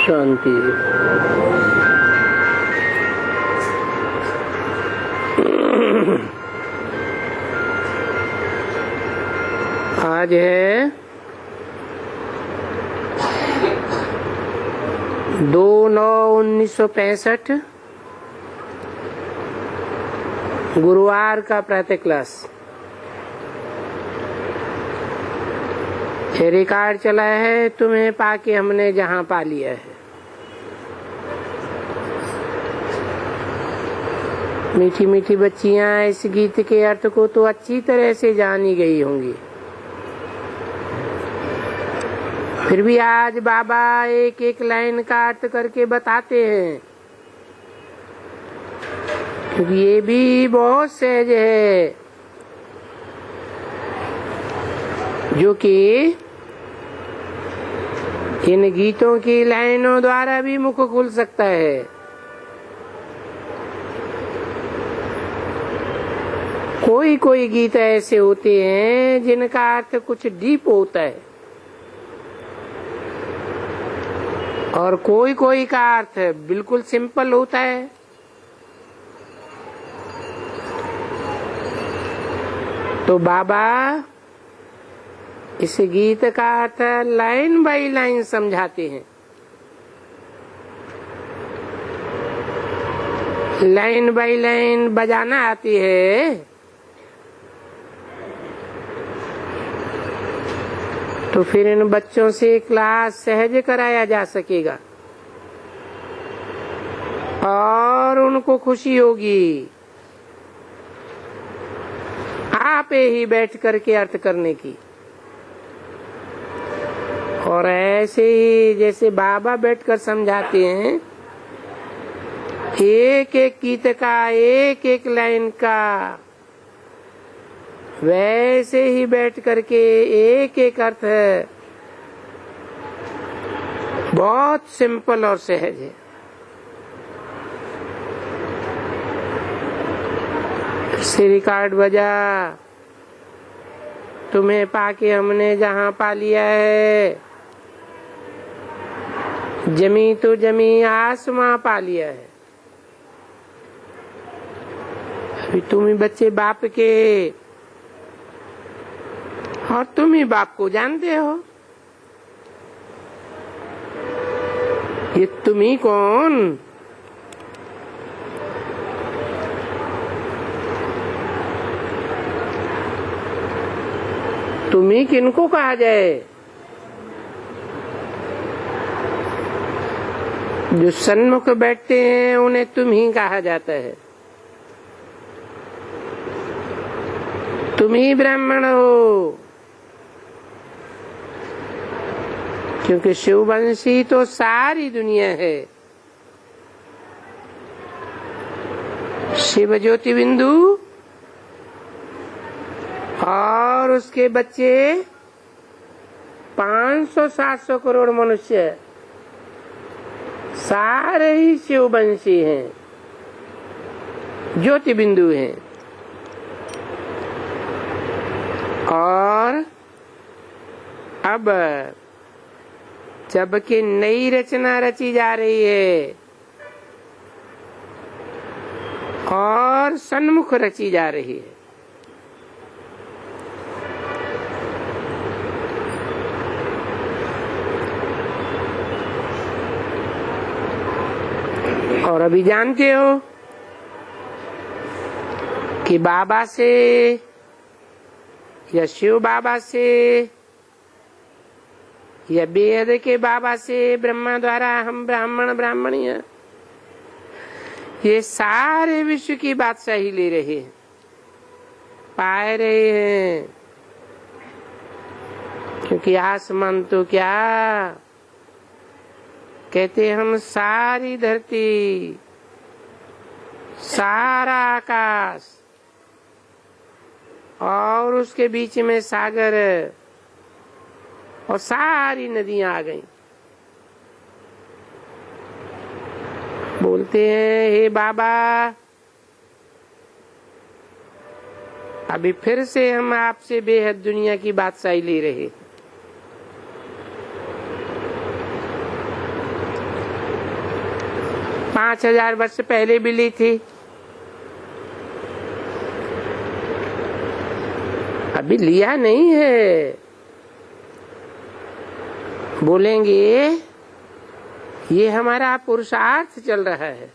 शांति। आज है 2/9/1965 गुरुवार का प्रातः क्लास। ये रिकॉर्ड चला है, तुम्हें पाके हमने जहां पा लिया है। मीठी मीठी बच्चियां इस गीत के अर्थ को तो अच्छी तरह से जानी गई होंगी, फिर भी आज बाबा एक एक लाइन का अर्थ करके बताते हैं, क्योंकि ये भी बहुत सहज है, जो कि इन गीतों की लाइनों द्वारा भी मुख खुल सकता है। कोई कोई गीत ऐसे होते हैं जिनका अर्थ कुछ डीप होता है, और कोई कोई का अर्थ बिल्कुल सिंपल होता है। तो बाबा इस गीत का अर्थ लाइन बाय लाइन समझाते हैं। लाइन बाय लाइन बजाना आती है तो फिर इन बच्चों से क्लास सहज कराया जा सकेगा और उनको खुशी होगी आप ही बैठ करके अर्थ करने की। और ऐसे ही जैसे बाबा बैठकर समझाते हैं, एक एक गीत का एक एक लाइन का, वैसे ही बैठ करके एक एक अर्थ है, बहुत सिंपल और सहज है। से रिकॉर्ड बजा, तुम्हें पाके हमने जहां पा लिया है, जमी तो जमी आसमां पा लिया है। अभी तुम ही बच्चे बाप के, और तुम ही बाप को जानते हो। ये तुम ही कौन? तुम ही किनको कहा जाए? जो सन्मुख बैठते हैं उन्हें तुम ही कहा जाता है। तुम ही ब्राह्मण हो, क्योंकि शिववंशी तो सारी दुनिया है। शिव ज्योति बिंदु और उसके बच्चे 500-700 करोड़ मनुष्य सारे ही शिववंशी हैं, ज्योति बिंदु हैं। और अब जबकि नई रचना रची जा रही है और सन्मुख रची जा रही है, और अभी जानते हो कि बाबा से या शिव बाबा से या वेद के बाबा से, ब्रह्मा द्वारा हम ब्राह्मण ब्राह्मणी हैं, ये सारे विश्व की बादशाही ले रहे हैं, पाए रहे हैं। क्योंकि आसमान तो क्या कहते, हम सारी धरती, सारा आकाश और उसके बीच में सागर और सारी नदियां आ गईं। बोलते हैं, हे बाबा, अभी फिर से हम आपसे बेहद दुनिया की बादशाही ले रहे हैं। 5000 वर्ष पहले भी ली थी, अभी लिया नहीं है। बोलेंगे ये हमारा पुरुषार्थ चल रहा है,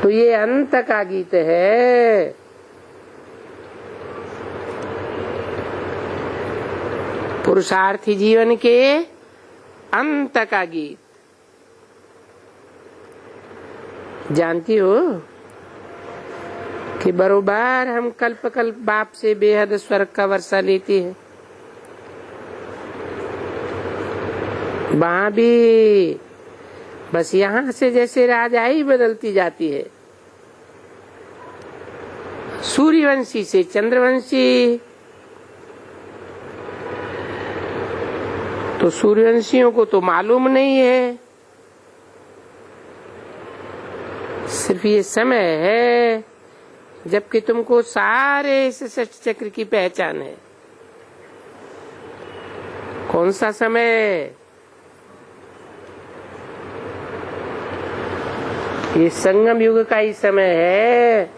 तो ये अंत का गीत है। पुरुषार्थी जीवन के अंत का गीत। जानती हो कि बरोबर हम कल्प कल्प बाप से बेहद स्वर्ग का वर्षा लेते हैं, वहां भी बस यहाँ से जैसे राजाई बदलती जाती है, सूर्यवंशी से चंद्रवंशी। तो सूर्यवंशियों को तो मालूम नहीं है, सिर्फ ये समय है जबकि तुमको सारे इस सृष्टि चक्र की पहचान है। कौन सा समय? ये संगम युग का ही समय है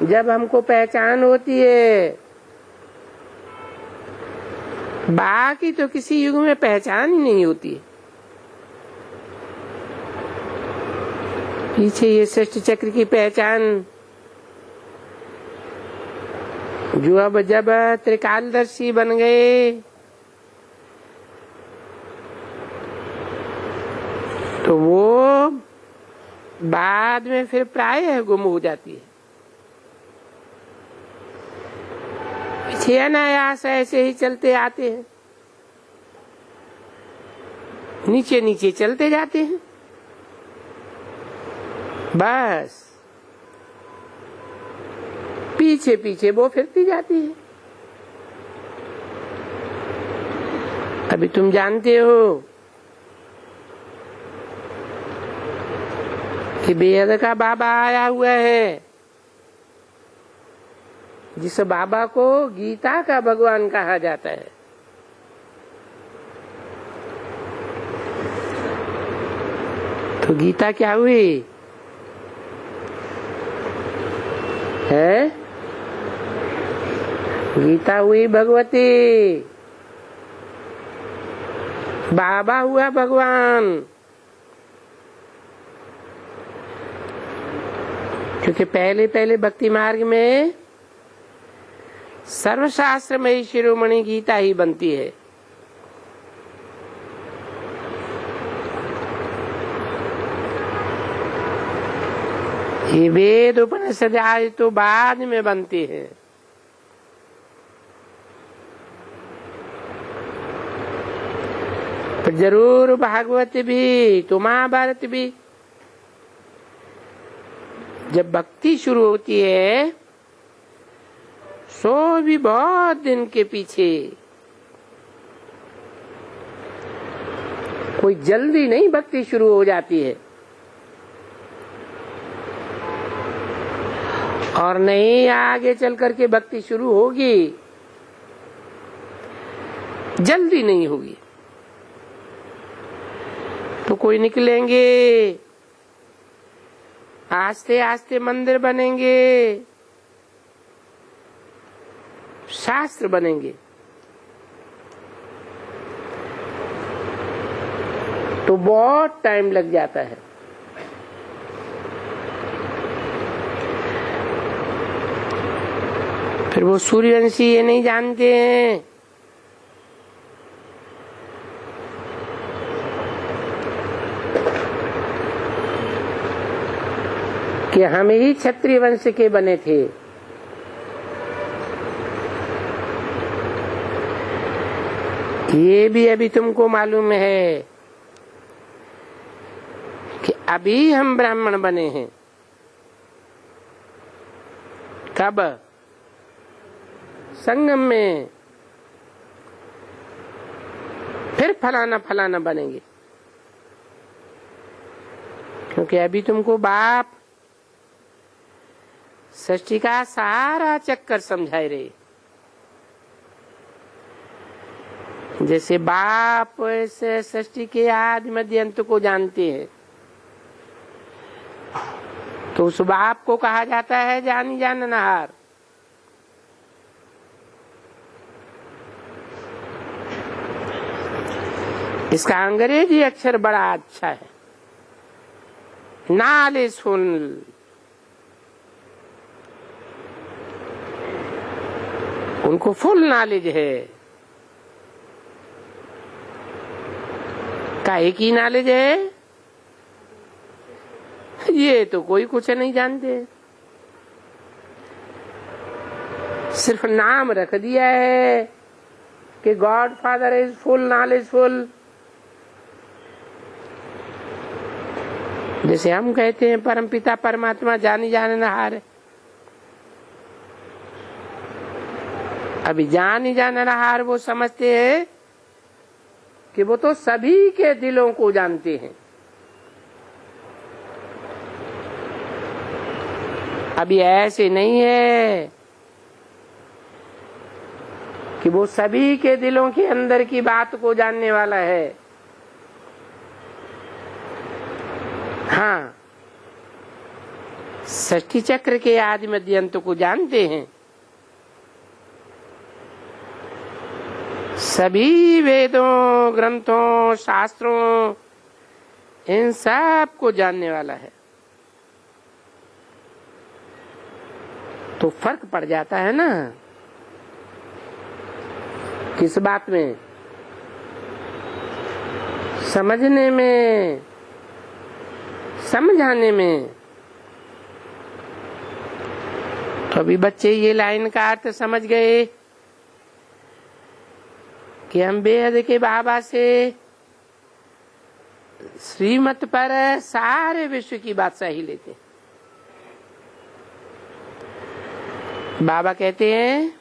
जब हमको पहचान होती है। बाकी तो किसी युग में पहचान ही नहीं होती। पीछे ये सृष्टि चक्र की पहचान जो अब जब त्रिकालदर्शी बन गए तो वो बाद में फिर प्रायः गुम हो जाती है। पीछे अनायास ऐसे ही चलते आते हैं, नीचे नीचे चलते जाते हैं, बस पीछे पीछे वो फिरती जाती है। अभी तुम जानते हो कि बेहद का बाबा आया हुआ है, जिस बाबा को गीता का भगवान कहा जाता है। तो गीता क्या हुई है? गीता हुई भगवती, बाबा हुआ भगवान। क्योंकि पहले पहले भक्ति मार्ग में सर्वशास्त्र में शिरोमणि गीता ही बनती है। ये वेद उपनिषद आज तो बाद में बनती है। पर जरूर भागवत भी तो महाभारत भी जब भक्ति शुरू होती है सो भी बहुत दिन के पीछे, कोई जल्दी नहीं भक्ति शुरू हो जाती है। और नहीं आगे चल करके भक्ति शुरू होगी, जल्दी नहीं होगी। तो कोई निकलेंगे, आस्ते आस्ते मंदिर बनेंगे, शास्त्र बनेंगे, तो बहुत टाइम लग जाता है। फिर वो सूर्यवंशी ये नहीं जानते हैं कि हम ही क्षत्रिय वंश के बने थे। ये भी अभी तुमको मालूम है कि अभी हम ब्राह्मण बने हैं। कब? संगम में। फिर फलाना फलाना बनेंगे, क्योंकि अभी तुमको बाप सृष्टि का सारा चक्कर समझाए रहे। जैसे बाप से सृष्टि के आदि मध्य अंत को जानते हैं, तो उस बाप को कहा जाता है जानी जाननहार। इसका अंग्रेजी अक्षर बड़ा अच्छा है, नॉलेजफुल। उनको फुल नॉलेज है। काहे की नॉलेज है? ये तो कोई कुछ नहीं जानते, सिर्फ नाम रख दिया है कि God father is full knowledgeful. जैसे हम कहते हैं परमपिता परमात्मा जानी जाननहार है। अभी जानी जाननहार वो समझते हैं कि वो तो सभी के दिलों को जानते हैं। अभी ऐसे नहीं है कि वो सभी के दिलों के अंदर की बात को जानने वाला है। हाँ, सृष्टि चक्र के आदि मध्य अंत को जानते हैं। सभी वेदों, ग्रंथों, शास्त्रों, इन सब को जानने वाला है। तो फर्क पड़ जाता है ना, किस बात में? समझने में, समझाने में। तो अभी बच्चे ये लाइन का अर्थ समझ गए कि हम बेहद के बाबा से श्रीमत पर सारे विश्व की बादशाही लेते हैं। बाबा कहते हैं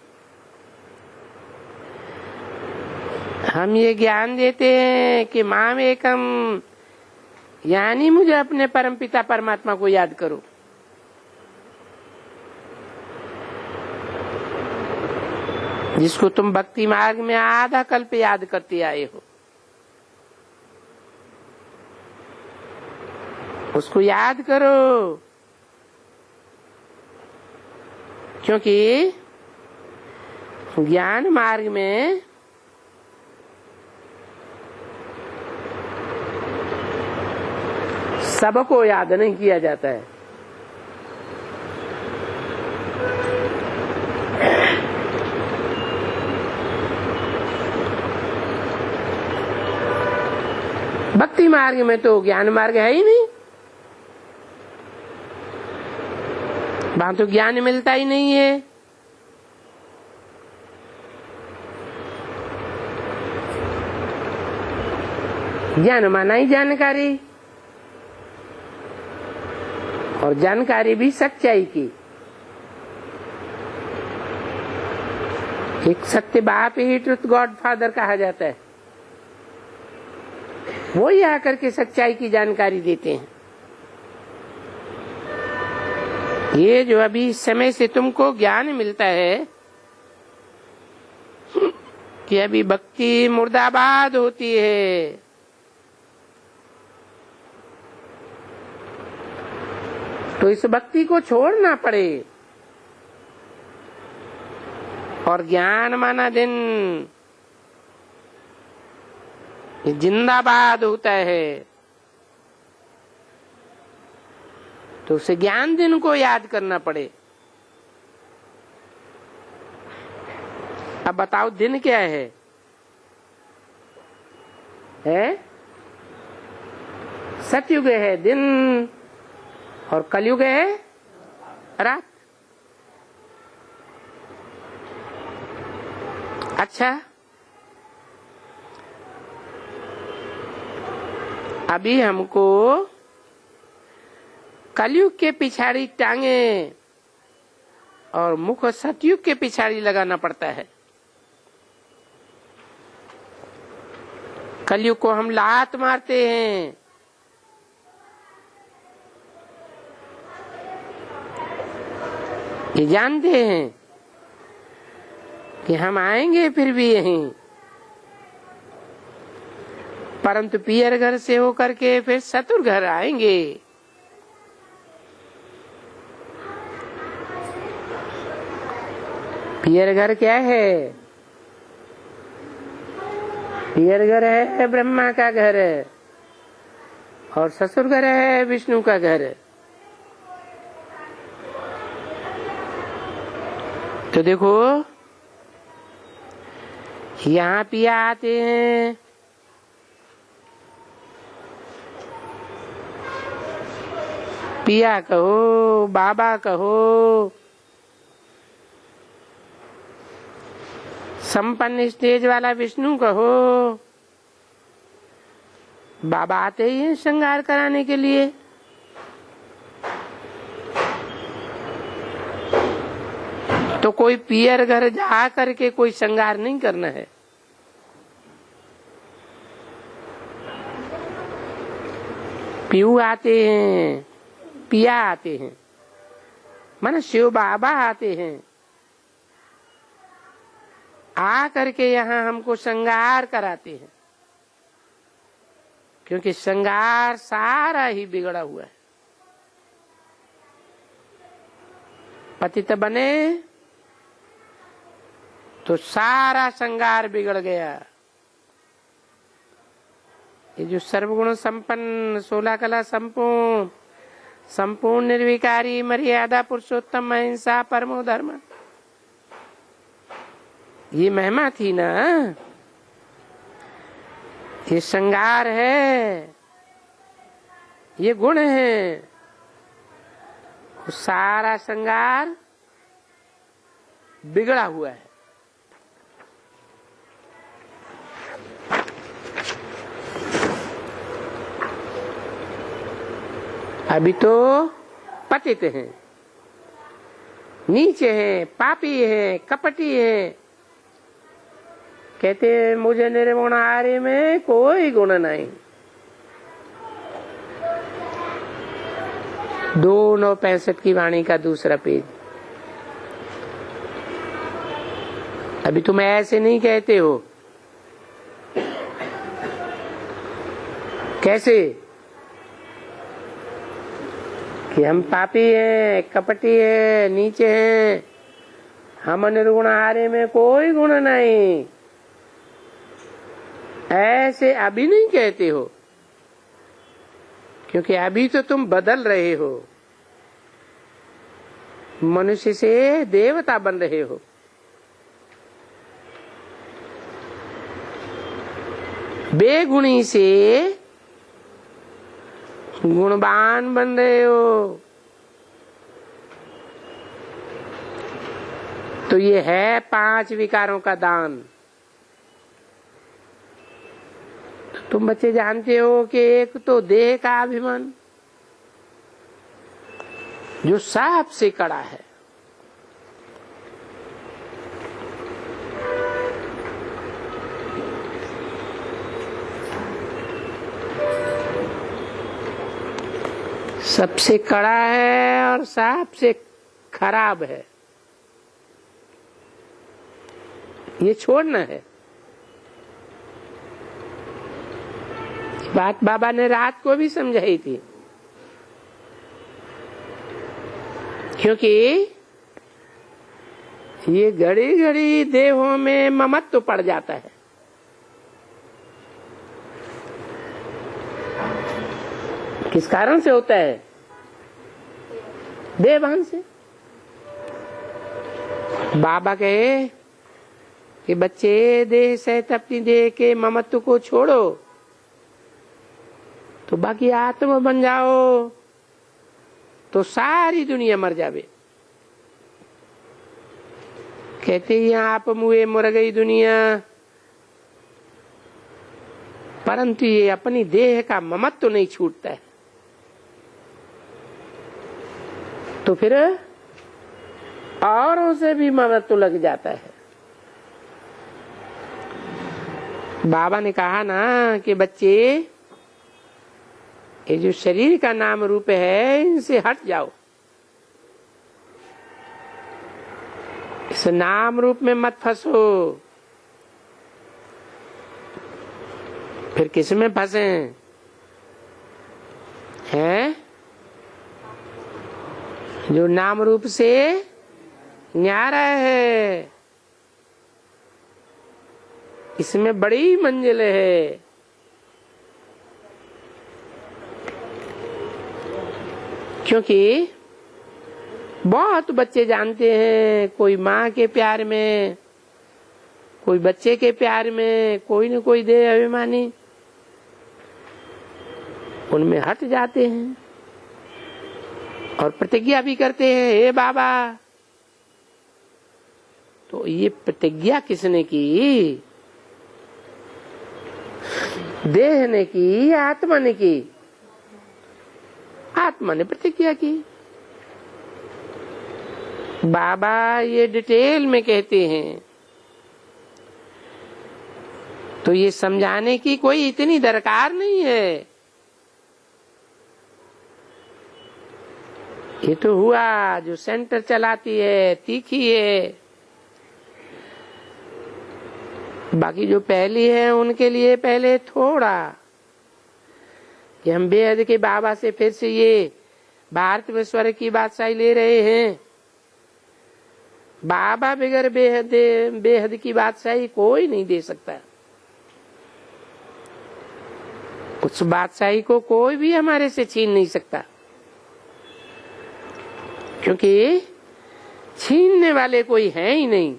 हम ये ज्ञान देते हैं कि माम एकम, यानी मुझे अपने परमपिता परमात्मा को याद करो। जिसको तुम भक्ति मार्ग में आधा कल्प याद करते आए हो, उसको याद करो। क्योंकि ज्ञान मार्ग में सबको याद नहीं किया जाता है। भक्ति मार्ग में तो ज्ञान मार्ग है ही नहीं, वहां तो ज्ञान मिलता ही नहीं है। ज्ञान माना ही जानकारी, और जानकारी भी सच्चाई की। एक सत्य बाप ही ट्रुथ गॉड फादर कहा जाता है। वो ही आकर के सच्चाई की जानकारी देते हैं। ये जो अभी इस समय से तुमको ज्ञान मिलता है कि अभी भक्ति मुर्दाबाद होती है, तो इस भक्ति को छोड़ना पड़े। और ज्ञान माना दिन जिंदाबाद होता है, तो उसे ज्ञान दिन को याद करना पड़े। अब बताओ दिन क्या है? सतयुग है दिन, और कलयुग है रात। अच्छा, अभी हमको कलयुग के पिछाड़ी टांगे और मुख सतयुग के पिछाड़ी लगाना पड़ता है। कलयुग को हम लात मारते हैं, ये जानते हैं कि हम आएंगे फिर भी यहीं, परंतु पियर घर से होकर के फिर सतुर घर आएंगे। पियर घर क्या है? पियर घर है ब्रह्मा का घर है, और ससुर घर है विष्णु का घर। तो देखो यहाँ पिया आते हैं, पिया कहो, बाबा कहो, संपन्न स्टेज वाला विष्णु कहो, बाबा आते ही हैं श्रृंगार कराने के लिए। तो कोई पियर घर जा करके कोई श्रृंगार नहीं करना है। पीयू आते हैं, पिया आते हैं, माना शिव बाबा आते हैं, आ करके यहाँ हमको श्रृंगार कराते हैं। क्योंकि श्रृंगार सारा ही बिगड़ा हुआ है। पतित बने तो सारा श्रृंगार बिगड़ गया। ये जो सर्वगुण संपन्न 16 कला संपूर्ण संपूर्ण निर्विकारी मर्यादा पुरुषोत्तम अहिंसा परमो धर्म, ये महिमा थी ना, ये श्रृंगार है, ये गुण है। सारा श्रृंगार बिगड़ा हुआ है। अभी तो पतित हैं, नीचे हैं, पापी हैं, कपटी हैं। कहते हैं मुझे निर्गुण आर्य में कोई गुण नहीं। 2:965 की वाणी का दूसरा पेज। अभी तुम ऐसे नहीं कहते हो। कैसे? कि हम पापी हैं, कपटी हैं, नीचे हैं, हम निर्गुण आर्य में कोई गुण नहीं। ऐसे अभी नहीं कहते हो, क्योंकि अभी तो तुम बदल रहे हो, मनुष्य से देवता बन रहे हो। बेगुणी से गुणवान बन रहे हो। तो ये है 5 विकारों का दान। तो तुम बच्चे जानते हो कि एक तो देह का अभिमान जो सबसे कड़ा है, सबसे कड़ा है और सबसे खराब है। ये छोड़ना है। बात बाबा ने रात को भी समझाई थी, क्योंकि ये घड़ी घड़ी देहों में ममत्व तो पड़ जाता है। किस कारण से होता है? देहभान से। बाबा कहे कि बच्चे देह सहित अपनी देह के ममत्व को छोड़ो तो बाकी आत्मा बन जाओ, तो सारी दुनिया मर जावे। कहते ही आप मुए मर गई दुनिया, परंतु ये अपनी देह का ममत्व तो नहीं छूटता है। तो फिर औरों से भी ममत्व लग जाता है। बाबा ने कहा ना कि बच्चे ये जो शरीर का नाम रूप है इनसे हट जाओ, इस नाम रूप में मत फंसो। फिर किस में फंसे हैं? जो नाम रूप से न्यारा है, इसमें बड़ी मंजिल है। क्योंकि बहुत बच्चे जानते हैं, कोई माँ के प्यार में, कोई बच्चे के प्यार में, कोई न कोई देह अभिमानी उनमें हट जाते हैं और प्रतिज्ञा भी करते हैं, हे बाबा। तो ये प्रतिज्ञा किसने की? देह ने की, आत्मा ने की? आत्मा ने प्रतिज्ञा की। बाबा ये डिटेल में कहते हैं, तो ये समझाने की कोई इतनी दरकार नहीं है। ये तो हुआ जो सेंटर चलाती है, तीखी है। बाकी जो पहली है उनके लिए पहले थोड़ा कि हम बेहद के बाबा से फिर से ये भारत में स्वर्ग की बादशाही ले रहे हैं। बाबा बगैर बेहद की बादशाही कोई नहीं दे सकता। उस बादशाही को कोई भी हमारे से छीन नहीं सकता, क्योंकि छीनने वाले कोई है ही नहीं।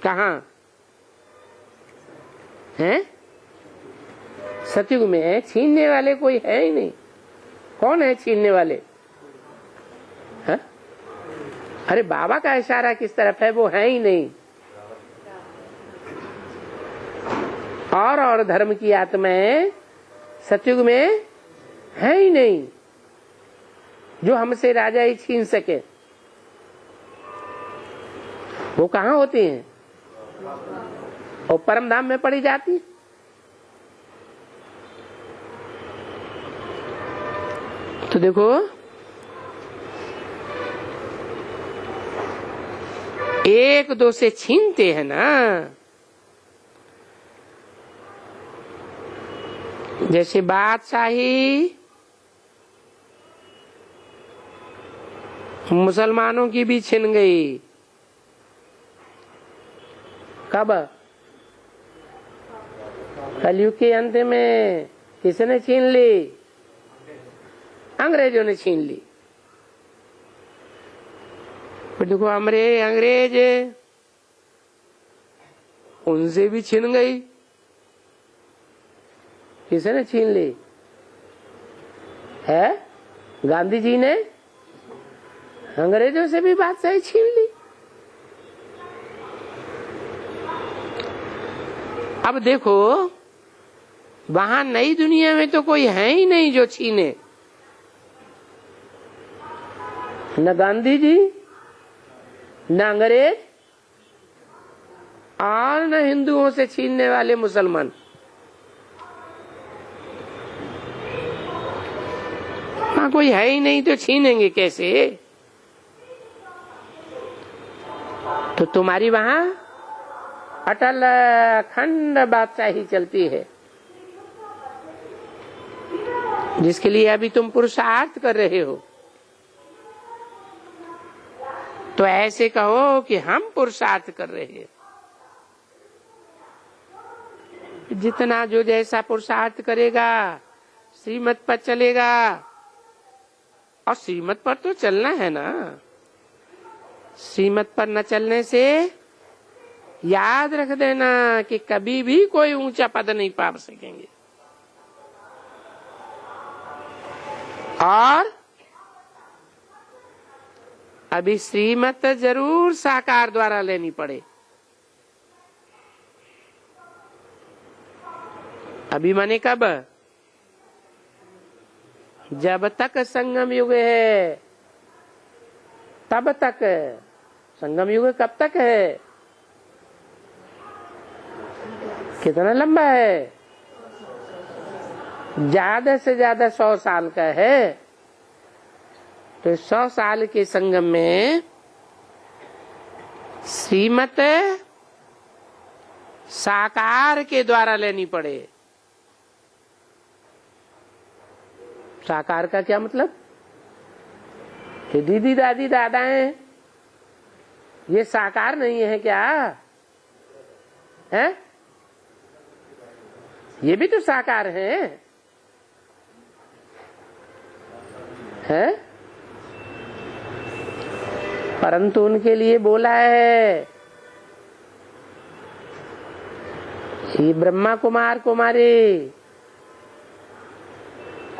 कहाँ है? सतयुग में छीनने वाले कोई है ही नहीं। कौन है छीनने वाले? है? अरे बाबा का इशारा किस तरफ है? वो है ही नहीं। और धर्म की आत्माएं सतयुग में है ही नहीं जो हमसे राजा ही छीन सके। वो कहाँ होती हैं? और परम धाम में पड़ी जाती है। तो देखो, एक दो से छीनते हैं ना। जैसे बादशाही मुसलमानों की भी छिन गई। कब? कलयुग के अंत में। किसने छीन ली? अंग्रेजों ने छीन ली। फिर देखो अंग्रेज उनसे भी छीन गई। किसने छीन ली? है गांधी जी ने अंग्रेजों से भी बादशाही छीन ली। अब देखो, वहां नई दुनिया में तो कोई है ही नहीं जो छीने। न गांधी जी, न अंग्रेज, और न हिंदुओं से छीनने वाले मुसलमान। वहां कोई है ही नहीं तो छीनेंगे कैसे? तो तुम्हारी वहां अटल अखंड बादशाही चलती है, जिसके लिए अभी तुम पुरुषार्थ कर रहे हो। तो ऐसे कहो कि हम पुरुषार्थ कर रहे हैं। जितना जो जैसा पुरुषार्थ करेगा श्रीमत पर चलेगा। और श्रीमत पर तो चलना है ना। श्रीमत पर न चलने से याद रख देना कि कभी भी कोई ऊंचा पद नहीं पा सकेंगे। और अभी श्रीमत जरूर साकार द्वारा लेनी पड़े। अभी माने कब? जब तक संगम युग है तब तक। संगम युग कब तक है? कितना लंबा है? ज्यादा से ज्यादा 100 साल का है। तो 100 साल के संगम में श्रीमत साकार के द्वारा लेनी पड़े। साकार का क्या मतलब? कि दीदी दादी दादाएं ये साकार नहीं है क्या? है? ये भी तो साकार है? परंतु उनके लिए बोला है ये ब्रह्मा कुमार कुमारी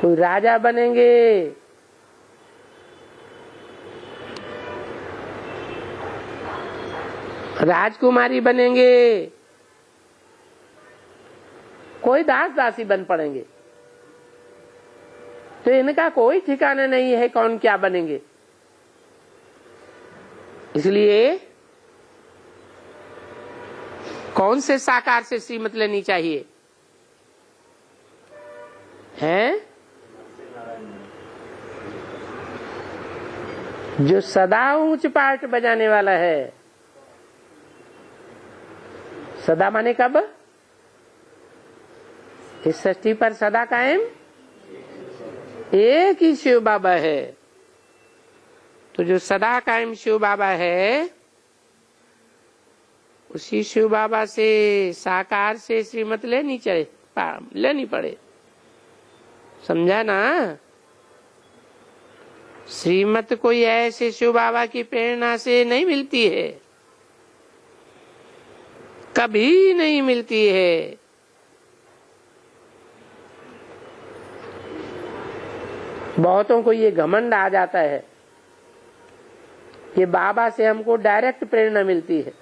कोई राजा बनेंगे, राजकुमारी बनेंगे, कोई दास दासी बन पड़ेंगे। तो इनका कोई ठिकाना नहीं है कौन क्या बनेंगे। इसलिए कौन से साकार से श्रीमत लेनी चाहिए? हैं? जो सदा ऊंच पाठ बजाने वाला है। सदा माने कब? इस सृष्टि पर सदा कायम एक ही शिव बाबा है। तो जो सदा कायम शिव बाबा है उसी शिव बाबा से साकार से श्रीमत लेनी पड़े। समझा ना? श्रीमत कोई ऐसे शिव बाबा की प्रेरणा से नहीं मिलती है, कभी नहीं मिलती है। बहुतों को ये घमंड आ जाता है कि बाबा से हमको डायरेक्ट प्रेरणा मिलती है,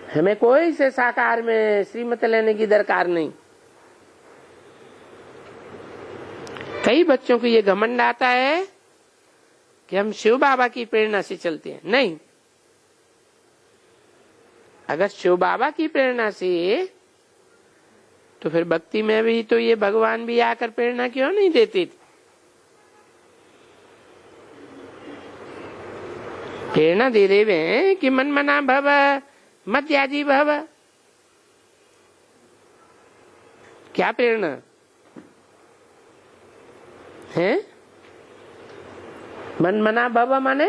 हमें कोई से साकार में श्रीमत लेने की दरकार नहीं। कई बच्चों को ये घमंड आता है कि हम शिव बाबा की प्रेरणा से चलते हैं। नहीं, अगर शिव बाबा की प्रेरणा से तो फिर भक्ति में भी तो ये भगवान भी आकर प्रेरणा क्यों नहीं देते थे? प्रेरणा दे देवे कि मन मना भव मध्याजी भव। क्या प्रेरणा है? मन मना भव माने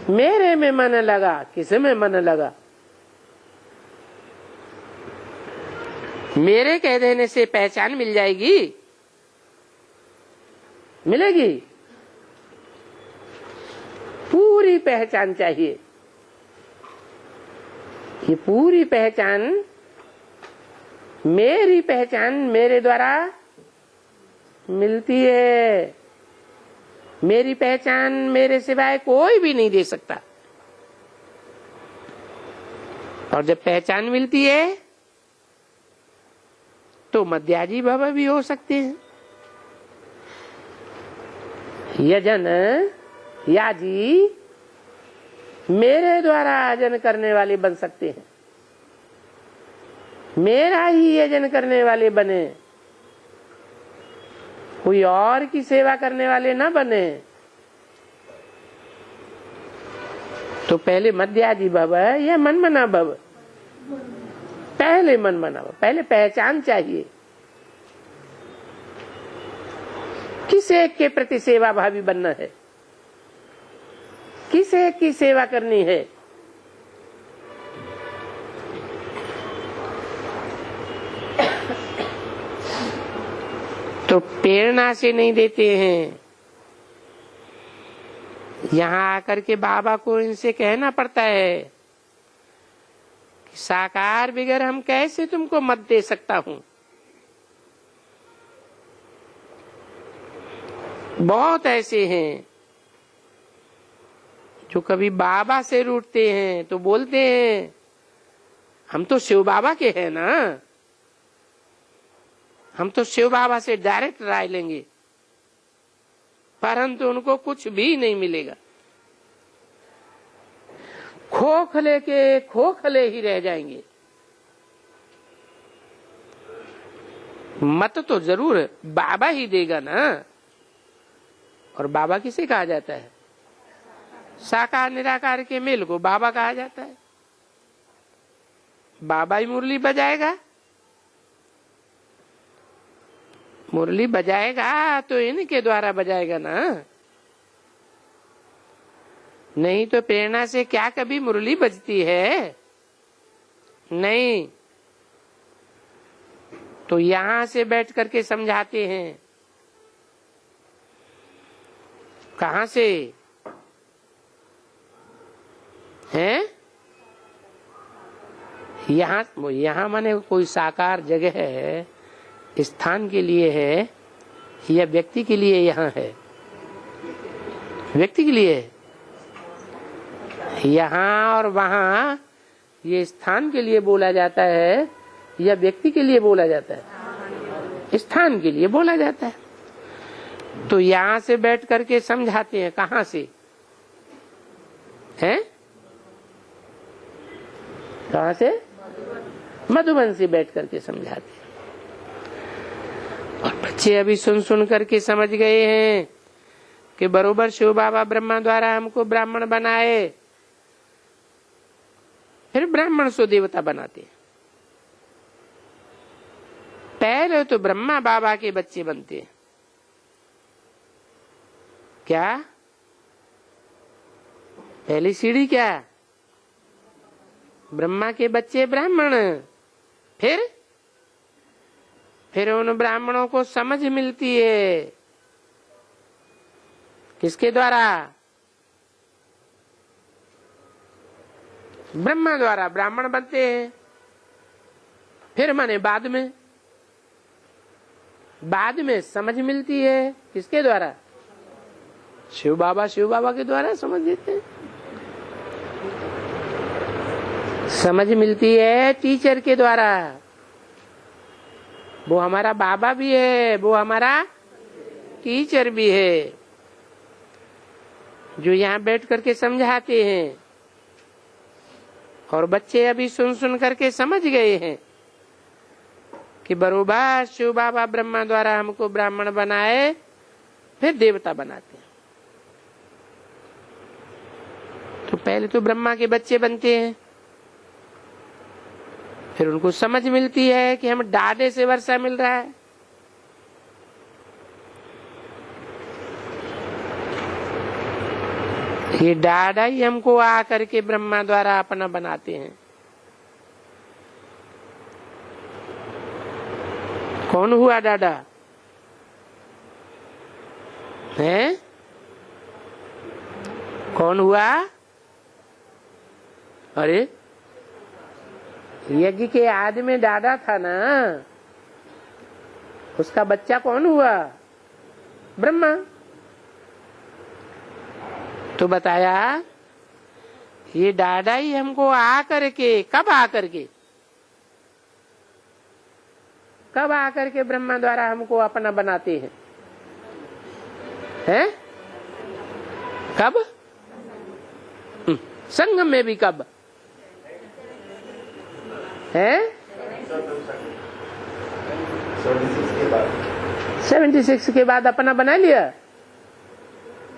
मेरे में मन लगा, किसे में मन लगा? मेरे कह देने से पहचान मिल जाएगी? मिलेगी? पूरी पहचान चाहिए। ये पूरी पहचान, मेरी पहचान मेरे द्वारा मिलती है। मेरी पहचान मेरे सिवाय कोई भी नहीं दे सकता। और जब पहचान मिलती है तो मध्याजी बाबा भी हो सकते हैं। यजन याजी मेरे द्वारा यजन करने वाले बन सकते हैं। मेरा ही यजन करने वाले बने, कोई और की सेवा करने वाले ना बने। तो पहले मध्याजी भव या मनमना भव? पहले मनमना भव। पहले पहचान चाहिए किस एक के प्रति सेवा भावी बनना है, किस एक की सेवा करनी है। तो प्रेरणा से नहीं देते हैं। यहाँ आकर के बाबा को इनसे कहना पड़ता है कि साकार बिगर हम कैसे तुमको मत दे सकता हूं। बहुत ऐसे हैं जो कभी बाबा से रूठते हैं तो बोलते हैं हम तो शिव बाबा के हैं ना, हम तो शिव बाबा से डायरेक्ट राय लेंगे। परंतु उनको कुछ भी नहीं मिलेगा, खोखले के खोखले ही रह जाएंगे। मत तो जरूर बाबा ही देगा ना। और बाबा किसे कहा जाता है? साकार निराकार के मेल को बाबा कहा जाता है। बाबा ही मुरली बजाएगा? मुरली बजाएगा तो इनके द्वारा बजाएगा ना, नहीं तो प्रेरणा से क्या कभी मुरली बजती है? नहीं। तो यहां से बैठ करके समझाते हैं। कहां से हैं? यहाँ माने कोई साकार जगह है, स्थान के लिए है या व्यक्ति के लिए? यहाँ है व्यक्ति के लिए। यहाँ और वहाँ ये स्थान के लिए बोला जाता है या व्यक्ति के लिए बोला जाता है? स्थान के लिए बोला जाता है। तो यहाँ से बैठ करके समझाते हैं। कहाँ से हैं? कहाँ से? मधुबन से बैठ करके समझाते हैं। और बच्चे अभी सुन सुन करके समझ गए हैं कि बरोबर शिव बाबा ब्रह्मा द्वारा हमको ब्राह्मण बनाए, फिर ब्राह्मण सो देवता बनाते हैं। पहले तो ब्रह्मा बाबा के बच्चे बनते हैं। क्या पहली सीढ़ी? क्या ब्रह्मा के बच्चे ब्राह्मण, फिर उन ब्राह्मणों को समझ मिलती है। किसके द्वारा? ब्रह्मा द्वारा ब्राह्मण बनते हैं। फिर माने बाद में समझ मिलती है। किसके द्वारा? शिव बाबा के द्वारा समझ देते हैं। समझ मिलती है टीचर के द्वारा। वो हमारा बाबा भी है, वो हमारा टीचर भी है, जो यहाँ बैठ करके समझाते हैं। और बच्चे अभी सुन सुन करके समझ गए हैं कि बरोबर शिव बाबा ब्रह्मा द्वारा हमको ब्राह्मण बनाए, फिर देवता बनाते हैं। तो पहले तो ब्रह्मा के बच्चे बनते हैं, फिर उनको समझ मिलती है कि हम डाडे से वर्षा मिल रहा है। ये डाडा ही हमको आकर के ब्रह्मा द्वारा अपना बनाते हैं। कौन हुआ डाडा? है? कौन हुआ? अरे यज्ञ के आदि में डाडा था ना, उसका बच्चा कौन हुआ? ब्रह्मा। तो बताया ये डाडा ही हमको आकर के, कब आकर के ब्रह्मा द्वारा हमको अपना बनाते हैं? हैं? कब? संगम में भी कब है? 76 के बाद अपना बना लिया।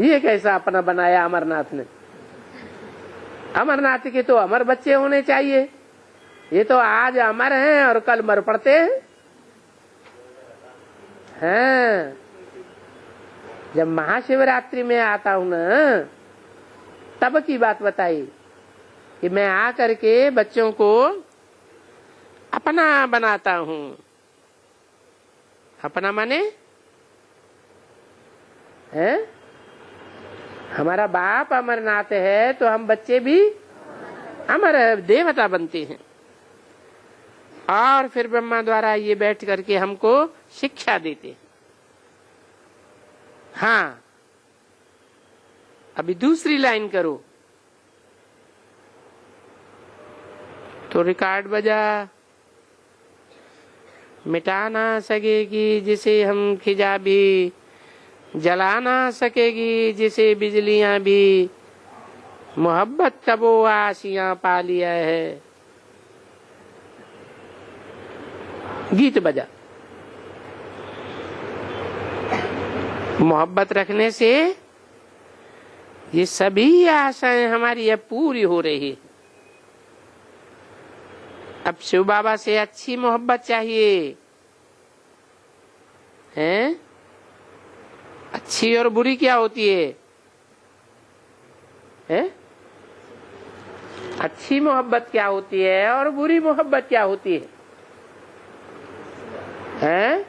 ये कैसा अपना बनाया अमरनाथ ने? अमरनाथ के तो अमर बच्चे होने चाहिए। ये तो आज अमर हैं और कल मर पड़ते हैं। हाँ, जब महाशिवरात्रि में आता हूँ ना, तब की बात बताई कि मैं आकर के बच्चों को अपना बनाता हूँ। अपना माने है? हमारा बाप अमरनाथ है तो हम बच्चे भी अमर देवता बनते हैं। और फिर ब्रह्मा द्वारा ये बैठ करके हमको शिक्षा देते हैं। हाँ, अभी दूसरी लाइन करो तो रिकॉर्ड बजा। मिटा ना सकेगी जिसे हम खिजा भी, जला ना सकेगी जिसे बिजलियां भी, मोहब्बत का वो आशियां पा लिया है। गीत बजा। मोहब्बत रखने से ये सभी आशाएं हमारी अब पूरी हो रही है। अब शिव बाबा से अच्छी मोहब्बत चाहिए हैं? अच्छी और बुरी क्या होती है? हैं? अच्छी मोहब्बत क्या होती है और बुरी मोहब्बत क्या होती है? हैं?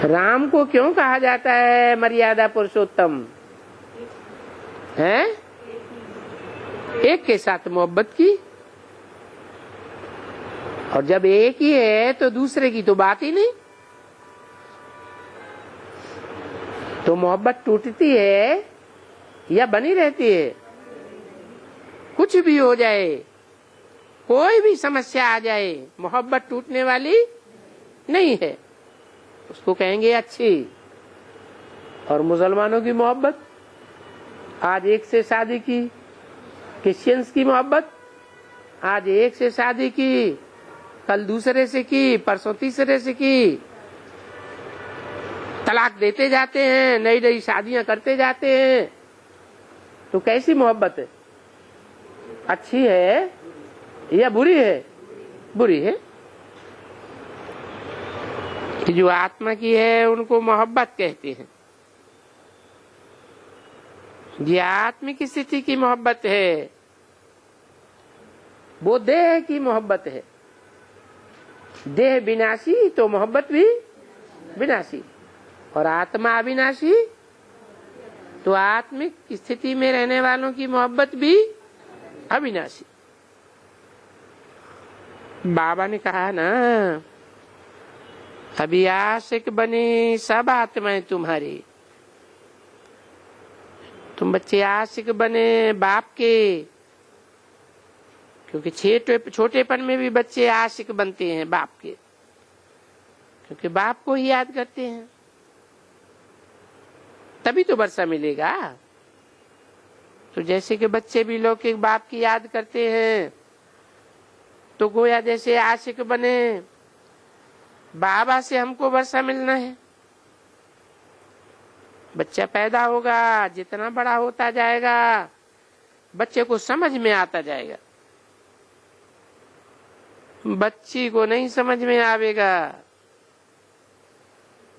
राम को क्यों कहा जाता है मर्यादा पुरुषोत्तम? हैं? एक के साथ मोहब्बत की, और जब एक ही है तो दूसरे की तो बात ही नहीं। तो मोहब्बत टूटती है या बनी रहती है? कुछ भी हो जाए, कोई भी समस्या आ जाए, मोहब्बत टूटने वाली नहीं है। उसको कहेंगे अच्छी। और मुसलमानों की मोहब्बत, आज एक से शादी की, क्रिश्चियंस की मोहब्बत, आज एक से शादी की, कल दूसरे से की, परसों तीसरे से की, तलाक देते जाते हैं, नई नई शादियां करते जाते हैं। तो कैसी मोहब्बत है? अच्छी है या बुरी है? बुरी है। जो आत्मा की है उनको मोहब्बत कहते हैं। ये आत्मिक स्थिति की मोहब्बत है, वो देह की मोहब्बत है। देह विनाशी तो मोहब्बत भी विनाशी, और आत्मा अविनाशी तो आत्मिक स्थिति में रहने वालों की मोहब्बत भी अविनाशी। बाबा ने कहा ना, अभी आशिक बने सब आत्माएं तुम्हारी। तुम बच्चे आशिक बने बाप के, क्योंकि छोटेपन में भी बच्चे आशिक बनते हैं बाप के, क्योंकि बाप को ही याद करते हैं। तभी तो वर्षा मिलेगा। तो जैसे कि बच्चे भी लौकिक बाप की याद करते हैं, तो गोया जैसे आशिक बने, बाबा से हमको वर्षा मिलना है। बच्चा पैदा होगा, जितना बड़ा होता जाएगा बच्चे को समझ में आता जाएगा। बच्ची को नहीं समझ में आवेगा,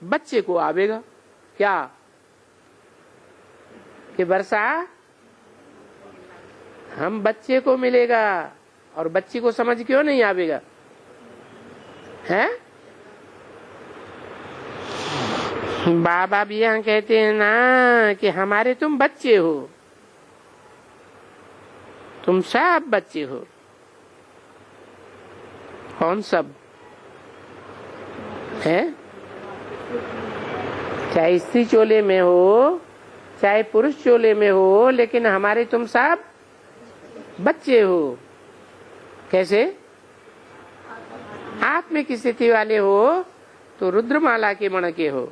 बच्चे को आवेगा। क्या कि वर्षा हम बच्चे को मिलेगा, और बच्ची को समझ क्यों नहीं आवेगा? है बाबा भी यहाँ कहते हैं ना कि हमारे तुम बच्चे हो, तुम सब बच्चे हो। कौन सब है? चाहे स्त्री चोले में हो, चाहे पुरुष चोले में हो, लेकिन हमारे तुम सब बच्चे हो। कैसे? आत्मिक स्थिति वाले हो तो रुद्रमाला के मण के हो,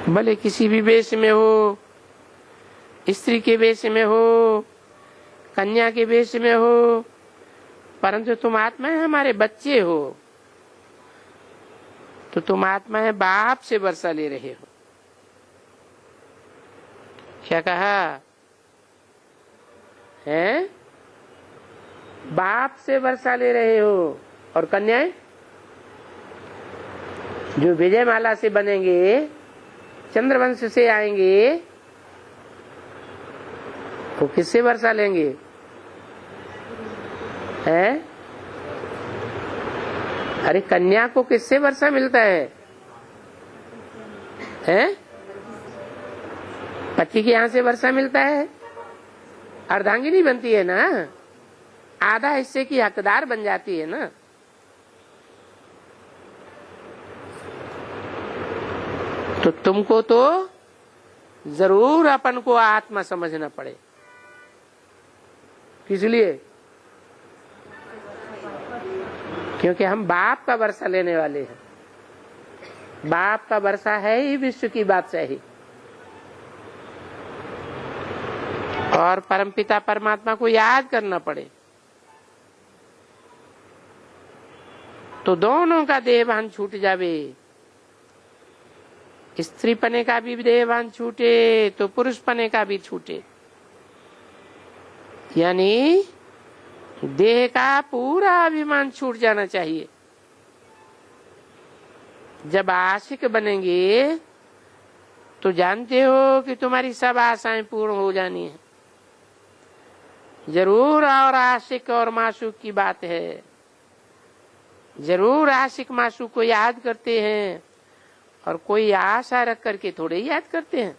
भले किसी भी वेश में हो, स्त्री के वेश में हो, कन्या के वेश में हो, परंतु तुम आत्मा है, हमारे बच्चे हो। तो तुम आत्मा है, बाप से वर्षा ले रहे हो। क्या कहा है? बाप से वर्षा ले रहे हो। और कन्याएं जो विजयमाला से बनेंगे, चंद्रवंश से आएंगे, वो किससे वर्षा लेंगे? है? अरे कन्या को किससे वर्षा मिलता है? हैं? पति के यहाँ से वर्षा मिलता है। अर्धांगिनी बनती है ना, आधा हिस्से की हकदार बन जाती है ना। तो तुमको तो जरूर अपन को आत्मा समझना पड़े। किस लिए? क्योंकि हम बाप का वर्षा लेने वाले हैं। बाप का वर्षा है ही विश्व की बादशाही, और परमपिता परमात्मा को याद करना पड़े तो दोनों का देहभान छूट जावे। स्त्री पने का भी देहभान छूटे तो पुरुष पने का भी छूटे। यानी देह का पूरा अभिमान छूट जाना चाहिए। जब आशिक बनेंगे तो जानते हो कि तुम्हारी सब आशाएं पूर्ण हो जानी है। जरूर और आशिक और माशूक की बात है, जरूर आशिक माशूक को याद करते हैं, और कोई आशा रख करके थोड़े ही याद करते हैं।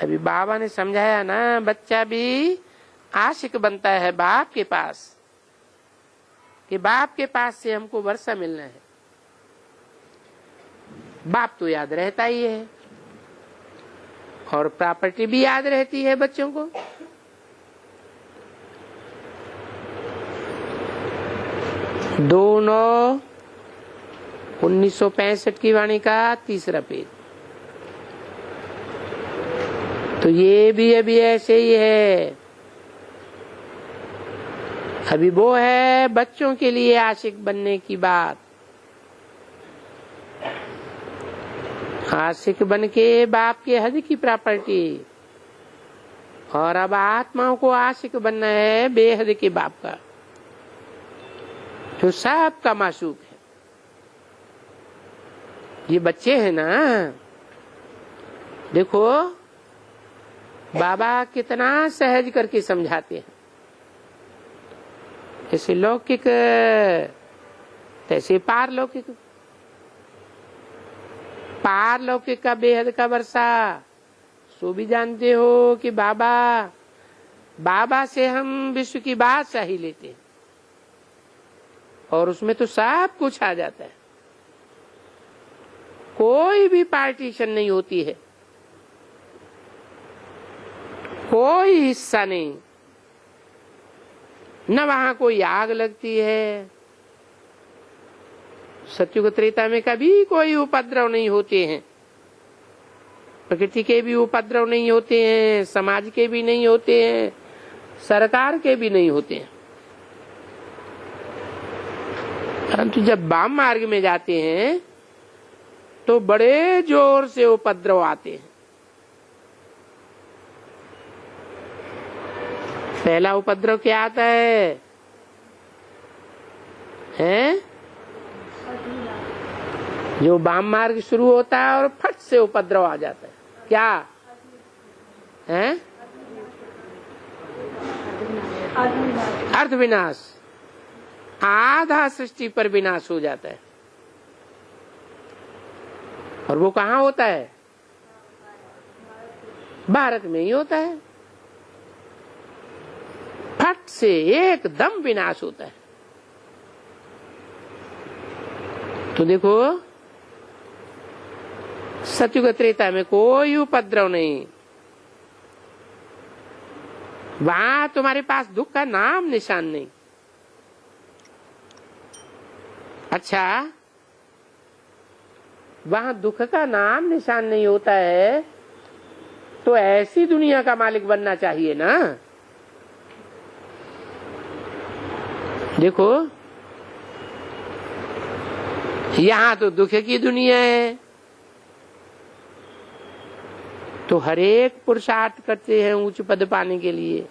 अभी बाबा ने समझाया ना, बच्चा भी आशिक बनता है बाप के पास, कि बाप के पास से हमको वर्षा मिलना है। बाप तो याद रहता ही है, और प्रॉपर्टी भी याद रहती है बच्चों को। दो 1965 की वाणी का 3रा पेज। तो ये भी अभी ऐसे ही है। अभी वो है बच्चों के लिए आशिक बनने की बात। आशिक बन के बाप के हद की प्रॉपर्टी, और अब आत्माओं को आशिक बनना है बेहद के बाप का, जो सब का माशूक है। ये बच्चे हैं ना, देखो बाबा कितना सहज करके समझाते हैं। जैसे लौकिक तैसे पारलौकिक। पारलौकिक का बेहद का वर्षा सो भी जानते हो कि बाबा से हम विश्व की बादशाही लेते हैं, और उसमें तो सब कुछ आ जाता है। कोई भी पार्टीशन नहीं होती है, कोई हिस्सा नहीं, न वहां कोई आग लगती है। सत्युग त्रेता में कभी कोई उपद्रव नहीं होते हैं। प्रकृति के भी उपद्रव नहीं होते हैं, समाज के भी नहीं होते हैं, सरकार के भी नहीं होते हैं। परंतु जब वाम मार्ग में जाते हैं तो बड़े जोर से उपद्रव आते हैं। पहला उपद्रव क्या आता है? जो वाम मार्ग शुरू होता है और फट से उपद्रव आ जाता है। क्या है? अर्थ विनाश। आधा सृष्टि पर विनाश हो जाता है। और वो कहाँ होता है? भारत में ही होता है। फट से एकदम विनाश होता है। तो देखो, सत्युग त्रेता में कोई उपद्रव नहीं। वहां तुम्हारे पास दुख का नाम निशान नहीं। अच्छा, वहां दुख का नाम निशान नहीं होता है तो ऐसी दुनिया का मालिक बनना चाहिए ना। देखो, यहां तो दुख की दुनिया है, तो हर एक पुरुषार्थ करते हैं उच्च पद पाने के लिए।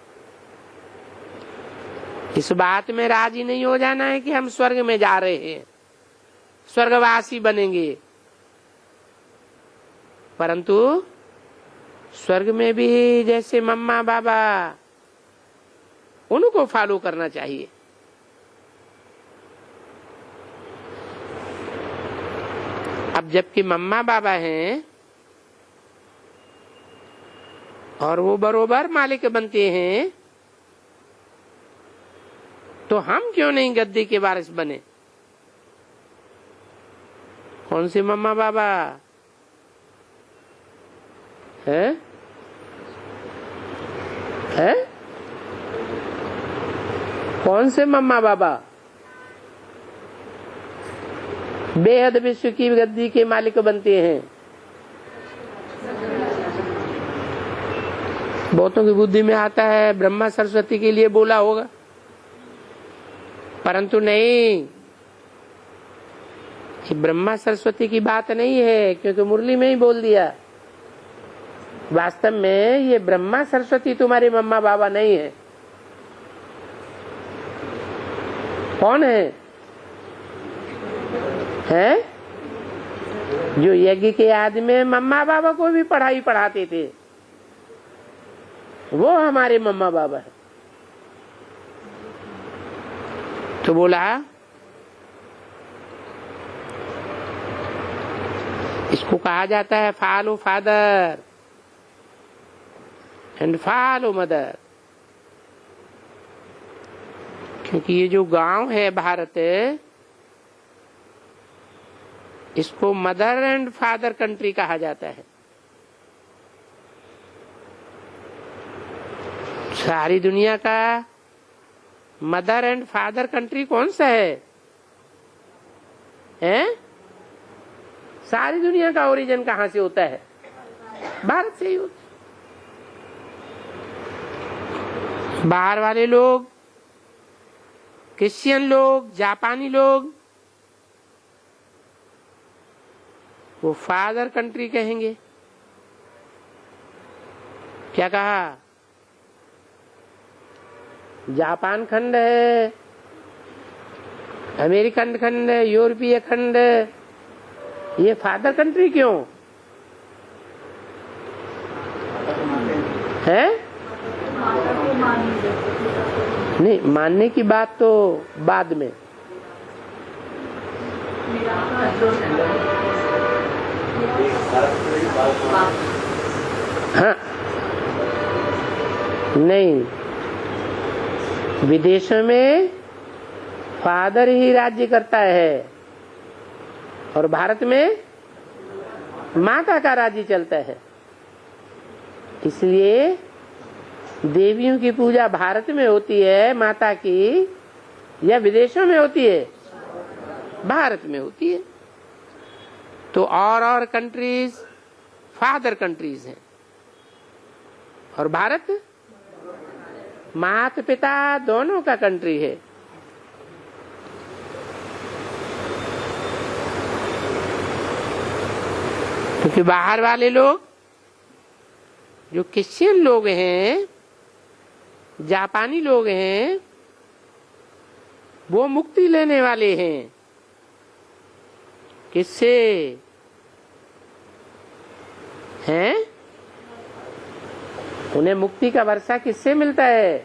इस बात में राजी नहीं हो जाना है कि हम स्वर्ग में जा रहे हैं, स्वर्गवासी बनेंगे। परंतु स्वर्ग में भी जैसे मम्मा बाबा, उनको फॉलो करना चाहिए। अब जबकि मम्मा बाबा हैं और वो बरोबर मालिक बनते हैं, तो हम क्यों नहीं गद्दी के वारिस बने? कौन से मम्मा बाबा है? कौन से मम्मा बाबा बेहद विश्व की गद्दी के मालिक बनते हैं? बहुतों की बुद्धि में आता है ब्रह्मा सरस्वती के लिए बोला होगा, परंतु नहीं, ब्रह्मा सरस्वती की बात नहीं है, क्योंकि मुरली में ही बोल दिया वास्तव में ये ब्रह्मा सरस्वती तुम्हारे मम्मा बाबा नहीं है। कौन है? हैं? जो यज्ञ के आदि में मम्मा बाबा को भी पढ़ाई पढ़ाते थे, वो हमारे मम्मा बाबा है। तो बोला इसको कहा जाता है follow father and follow mother, क्योंकि ये जो गांव है भारत, इसको मदर एंड फादर कंट्री कहा जाता है। सारी दुनिया का मदर एंड फादर कंट्री कौन सा है? हैं? सारी दुनिया का ओरिजिन कहाँ से होता है? भारत से ही होता है। बाहर वाले लोग, क्रिश्चियन लोग, जापानी लोग, वो फादर कंट्री कहेंगे। क्या कहा? जापान खंड है, अमेरिकन खंड है, यूरोपीय खंड, ये फादर कंट्री क्यों है? नहीं, मानने की बात तो बाद में। हाँ, नहीं, विदेशों में फादर ही राज्य करता है और भारत में माता का राज्य चलता है। इसलिए देवियों की पूजा भारत में होती है माता की, या विदेशों में होती है? भारत में होती है। तो और कंट्रीज फादर कंट्रीज हैं, और भारत माता पिता दोनों का कंट्री है। क्योंकि बाहर वाले लोग, जो क्रिश्चियन लोग हैं, जापानी लोग हैं, वो मुक्ति लेने वाले हैं। किससे हैं? उन्हें मुक्ति का वर्षा किससे मिलता है?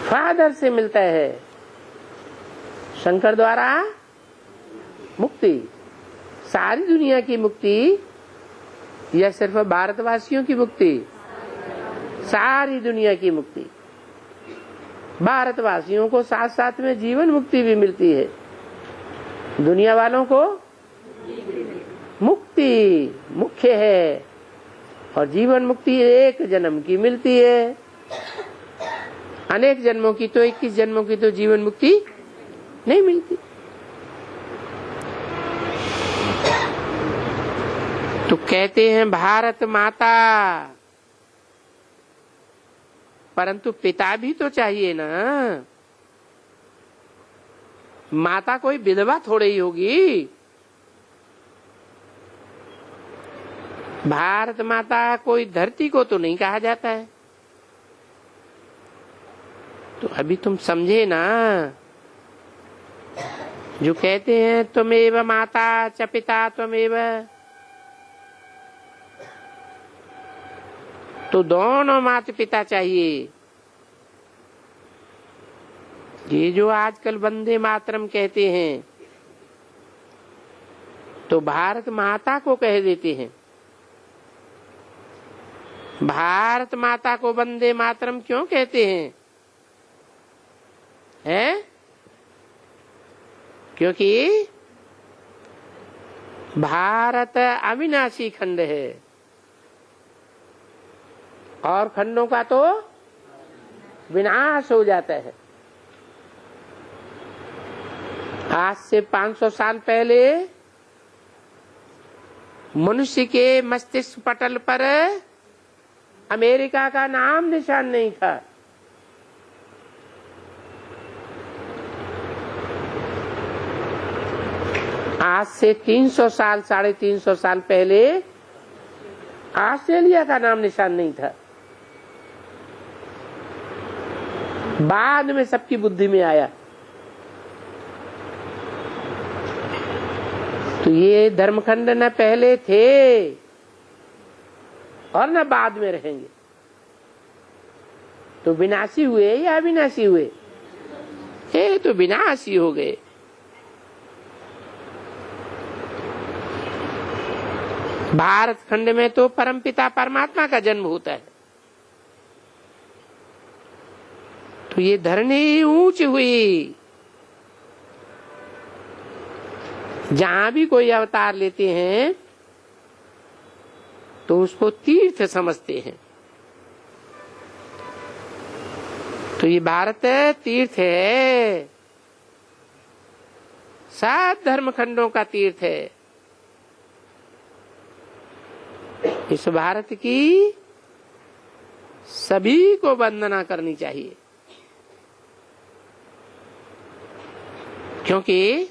फादर से मिलता है। शंकर द्वारा मुक्ति, सारी दुनिया की मुक्ति या सिर्फ भारतवासियों की मुक्ति? सारी दुनिया की मुक्ति। भारतवासियों को साथ साथ में जीवन मुक्ति भी मिलती है, दुनिया वालों को मुक्ति मुख्य है, और जीवन मुक्ति एक जन्म की मिलती है। अनेक जन्मों की तो 21 जन्मों की तो जीवन मुक्ति नहीं मिलती। तो कहते हैं भारत माता, परंतु पिता भी तो चाहिए ना। माता कोई विधवा थोड़ी ही होगी। भारत माता कोई धरती को तो नहीं कहा जाता है। तो अभी तुम समझे ना, जो कहते हैं त्वमेव माता च पिता त्वमेव, तो दोनों माता पिता चाहिए। ये जो आजकल वंदे मातरम कहते हैं, तो भारत माता को कह देते हैं। भारत माता को वंदे मातरम क्यों कहते हैं? हैं? क्योंकि भारत अविनाशी खंड है, और खंडों का तो विनाश हो जाता है। आज से 500 साल पहले मनुष्य के मस्तिष्क पटल पर अमेरिका का नाम निशान नहीं था। आज से 300 साल 350 साल पहले ऑस्ट्रेलिया का नाम निशान नहीं था। बाद में सबकी बुद्धि में आया। तो ये धर्मखंड न पहले थे और न बाद में रहेंगे। तो विनाशी हुए या अविनाशी हुए? ये तो विनाशी हो गए। भारत खंड में तो परमपिता परमात्मा का जन्म होता है। तो ये धरनी ऊंच हुई। जहां भी कोई अवतार लेते हैं तो उसको तीर्थ समझते हैं। तो ये भारत तीर्थ है, सब धर्मखंडों का तीर्थ है। इस भारत की सभी को वंदना करनी चाहिए, क्योंकि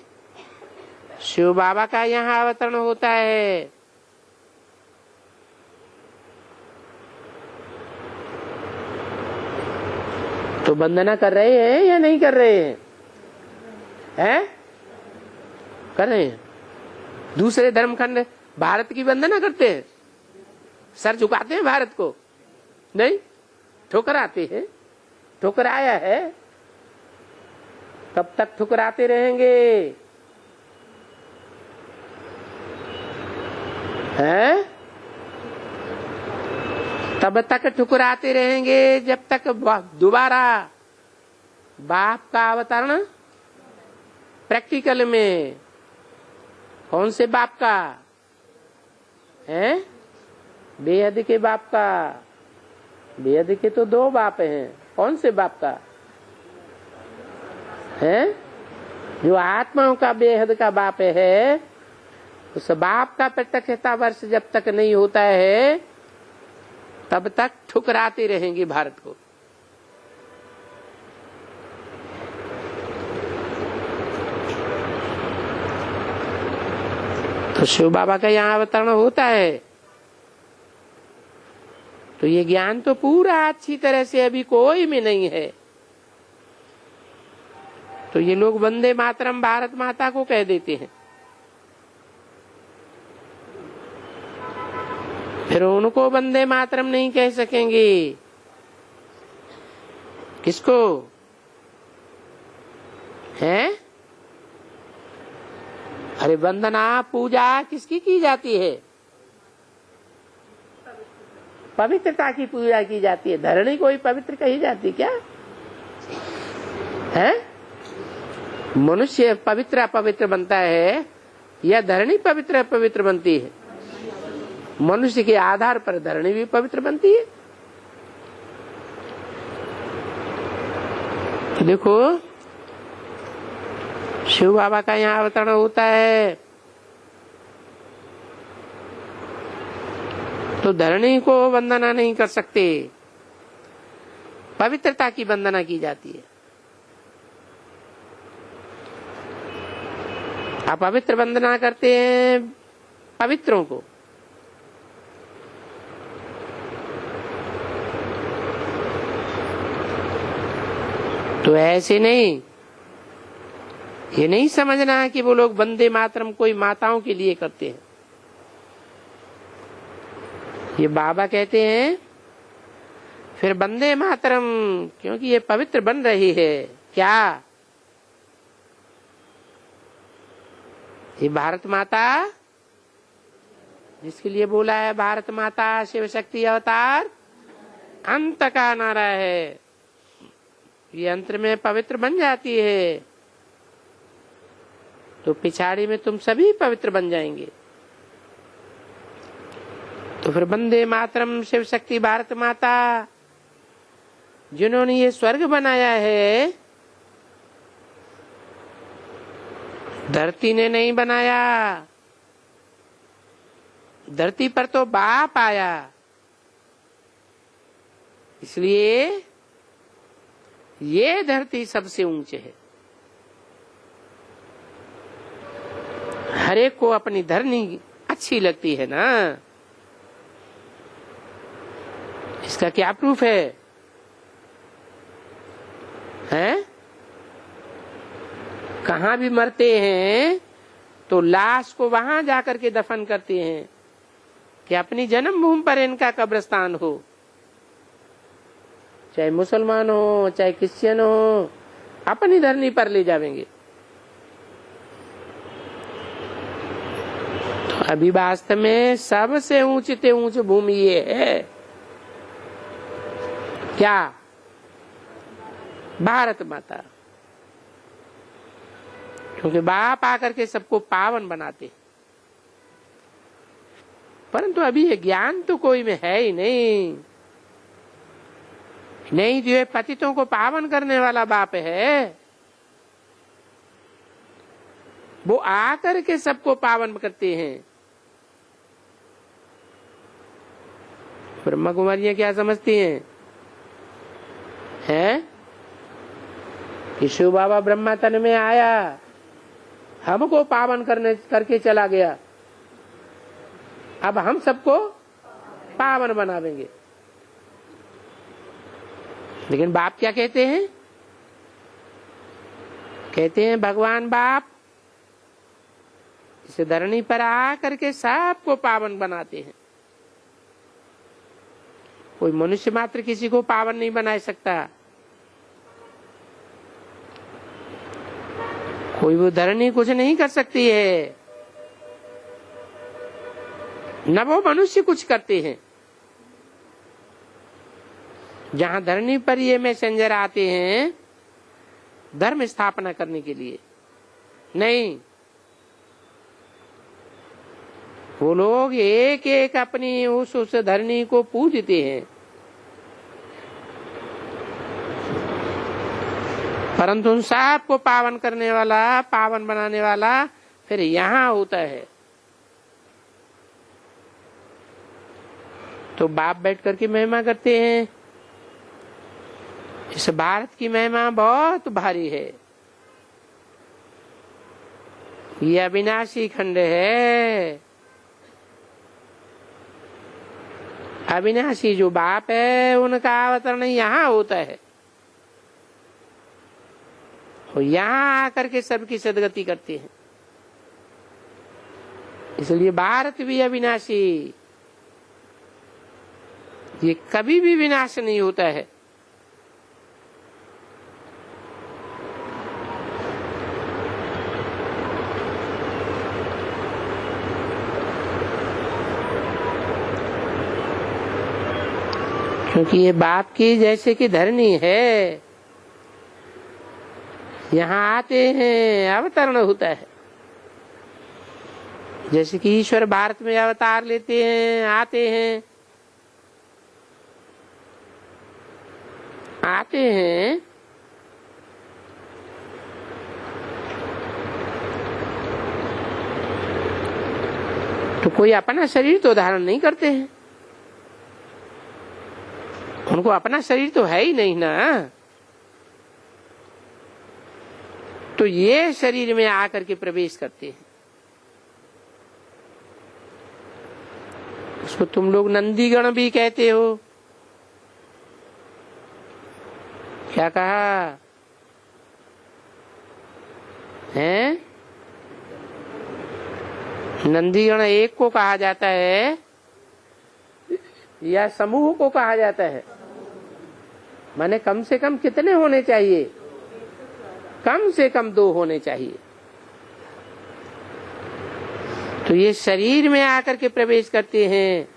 शिव बाबा का यहाँ अवतरण होता है। तो वंदना कर रहे हैं या नहीं कर रहे हैं? हैं? कर रहे हैं। दूसरे धर्मखंड भारत की वंदना करते हैं, सर झुकाते हैं भारत को? नहीं, ठुकराते हैं। ठुकराया है, कब तक ठुकराते रहेंगे? हैं? तब तक ठुकराते रहेंगे जब तक दोबारा बाप का अवतरण प्रैक्टिकल में। कौन से बाप का है? बेहद के बाप का। बेहद के तो दो बाप हैं। कौन से बाप का है? जो आत्माओं का बेहद का बाप है, उस बाप का प्रत्यक्षता वर्ष जब तक नहीं होता है तब तक ठुकराते रहेंगे भारत को। तो शिव बाबा का यहाँ अवतरण होता है। तो ये ज्ञान तो पूरा अच्छी तरह से अभी कोई में नहीं है। तो ये लोग वंदे मातरम भारत माता को कह देते हैं। फिर उनको वंदे मातरम नहीं कह सकेंगे। किसको है? अरे वंदना पूजा किसकी की जाती है? पवित्रता की पूजा की जाती है। धरणी कोई पवित्र कही जाती क्या है? मनुष्य पवित्र अपवित्र बनता है या धरणी पवित्र अपवित्र बनती है? मनुष्य के आधार पर धरणी भी पवित्र बनती है। तो देखो, शिव बाबा का यहाँ अवतरण होता है तो धरणी को वंदना नहीं कर सकते, पवित्रता की वंदना की जाती है। आप पवित्र वंदना करते हैं पवित्रों को। तो ऐसे नहीं, ये नहीं समझना है कि वो लोग वंदे मातरम कोई माताओं के लिए करते हैं। ये बाबा कहते हैं फिर वंदे मातरम, क्योंकि ये पवित्र बन रही है। क्या ये भारत माता जिसके लिए बोला है भारत माता शिव शक्ति अवतार, अंत का नारा है। ये अंतर में पवित्र बन जाती है तो पिछाड़ी में तुम सभी पवित्र बन जाएंगे। तो फिर वंदे मातरम शिव शक्ति भारत माता, जिन्होंने ये स्वर्ग बनाया है, धरती ने नहीं बनाया। धरती पर तो बाप आया, इसलिए ये धरती सबसे ऊंचे है। हर एक को अपनी धरनी अच्छी लगती है ना। इसका क्या प्रूफ है? हैं? कहाँ भी मरते हैं तो लाश को वहां जाकर के दफन करते हैं कि अपनी जन्मभूमि पर इनका कब्रिस्तान हो। चाहे मुसलमान हो चाहे क्रिश्चियन हो, अपनी धरनी पर ले जाएंगे। तो अभी वास्तव में सबसे ऊंचते ऊंच भूमि ये है क्या? भारत माता। क्योंकि बाप आकर के सबको पावन बनाते, परंतु अभी ये ज्ञान तो कोई में है ही नहीं। नहीं, जो पतितों को पावन करने वाला बाप है वो आकर के सबको पावन करते हैं। ब्रह्मा कुमारियां क्या समझती हैं? कि शिव बाबा ब्रह्मा तन में आया, हमको पावन करके चला गया, अब हम सबको पावन बनावेंगे। लेकिन बाप क्या कहते हैं? कहते हैं भगवान बाप इस धरनी पर आकर के सबको पावन बनाते हैं। कोई मनुष्य मात्र किसी को पावन नहीं बना सकता। कोई वो धरनी कुछ नहीं कर सकती है, न वो मनुष्य कुछ करते हैं। जहां धरनी पर ये मैसेंजर आते हैं धर्म स्थापना करने के लिए, नहीं, वो लोग एक एक अपनी उस धरनी को पूजते हैं। परंतु उन सब को पावन करने वाला, पावन बनाने वाला फिर यहाँ होता है। तो बाप बैठ करके महिमा करते हैं। इस भारत की महिमा बहुत भारी है। ये अविनाशी खंड है। अविनाशी जो बाप है उनका अवतरण यहाँ होता है, और यहाँ आकर के सबकी सदगति करते हैं। इसलिए भारत भी अविनाशी, ये कभी भी विनाश नहीं होता है। क्योंकि ये बाप की जैसे कि धरनी है, यहाँ आते हैं अवतरण होता है। जैसे कि ईश्वर भारत में अवतार लेते हैं, आते हैं तो कोई अपना शरीर तो धारण नहीं करते हैं। उनको अपना शरीर तो है ही नहीं ना। तो ये शरीर में आकर के प्रवेश करते हैं। उसको तुम लोग नंदीगण भी कहते हो। क्या कहा है? नंदीगण एक को कहा जाता है या समूह को कहा जाता है? माने कम से कम कितने होने चाहिए? कम से कम 2 होने चाहिए। तो ये शरीर में आकर के प्रवेश करते हैं,